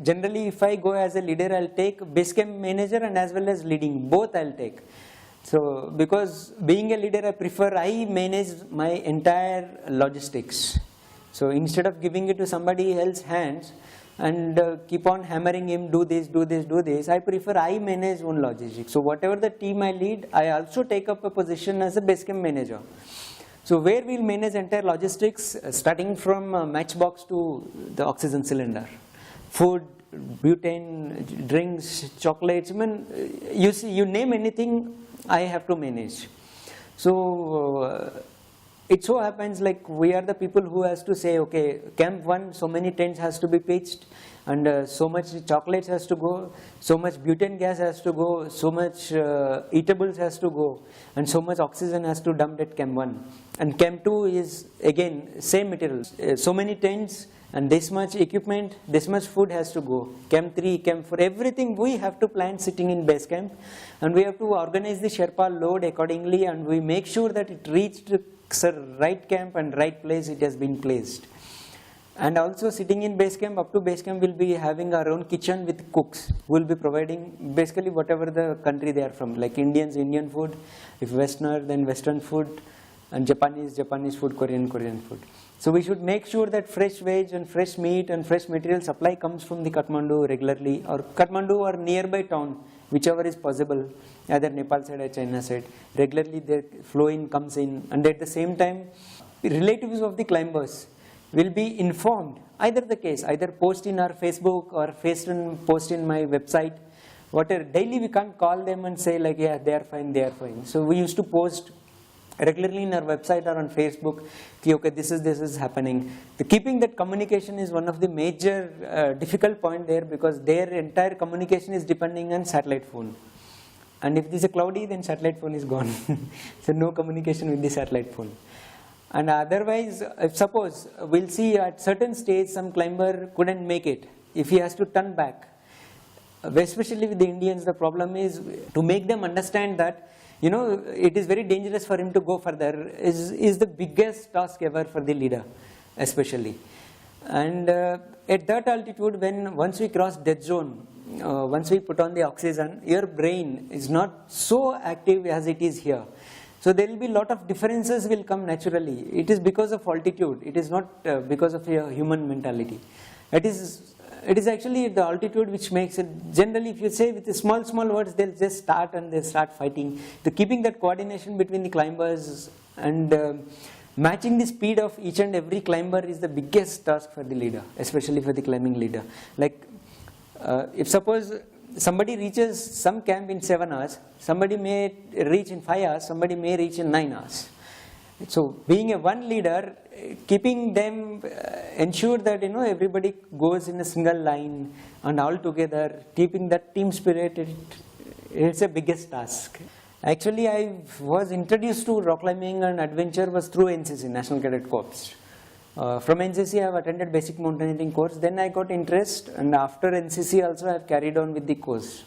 generally if I go as a leader, I'll take base camp manager and as well as leading, both I'll take. So because being a leader, I manage my entire logistics. So instead of giving it to somebody else's hands and keep on hammering him, do this, do this, do this, I prefer I manage own logistics. So whatever the team I lead, I also take up a position as a base camp manager. So where we'll manage entire logistics, starting from matchbox to the oxygen cylinder, food, butane, drinks, chocolates. I mean, you see, you name anything, I have to manage. So it so happens like we are the people who has to say, okay, camp 1, so many tents has to be pitched, and so much chocolates has to go, so much butane gas has to go, so much eatables has to go, and so much oxygen has to dump at camp 1. And camp 2 is again same materials, so many tents and this much equipment, this much food has to go. Camp 3, camp 4, everything we have to plan sitting in base camp, and we have to organize the Sherpa load accordingly, and we make sure that it reached right camp and right place it has been placed. And also sitting in base camp, up to base camp we'll be having our own kitchen with cooks. We'll be providing basically whatever the country they are from, like Indians, Indian food, if Westerner, then Western food, and Japanese, Japanese food, Korean, Korean food. So we should make sure that fresh veg and fresh meat and fresh material supply comes from the Kathmandu regularly, or Kathmandu or nearby town, whichever is possible, either Nepal side or China side. Regularly the flow in comes in, and at the same time, relatives of the climbers will be informed, either the case, either post in our Facebook or post in my website, whatever. Daily we can't call them and say like, yeah, they are fine, they are fine. So we used to post regularly in our website or on Facebook, okay, this is happening. Keeping that communication is one of the major difficult point there, because their entire communication is depending on satellite phone. And if this is cloudy, then satellite phone is gone. So no communication with the satellite phone. And otherwise, if suppose we'll see at certain stage some climber couldn't make it, if he has to turn back, especially with the Indians, the problem is to make them understand that, you know, it is very dangerous for him to go further is the biggest task ever for the leader, especially. And at that altitude, once we cross death zone, once we put on the oxygen, your brain is not so active as it is here. So there will be a lot of differences will come naturally. It is because of altitude. It is not because of your human mentality. It is actually the altitude which makes it. Generally, if you say with the small words, they'll just start and they'll start fighting. Keeping that coordination between the climbers and matching the speed of each and every climber is the biggest task for the leader, especially for the climbing leader. Like if suppose somebody reaches some camp in 7 hours, somebody may reach in 5 hours, somebody may reach in 9 hours. So being a one leader, keeping them ensure that, you know, everybody goes in a single line and all together, keeping that team spirit, it's a biggest task. Actually, I was introduced to rock climbing and adventure was through NCC, National Cadet Corps. From NCC I have attended basic mountaineering course, then I got interest, and after NCC also I have carried on with the course.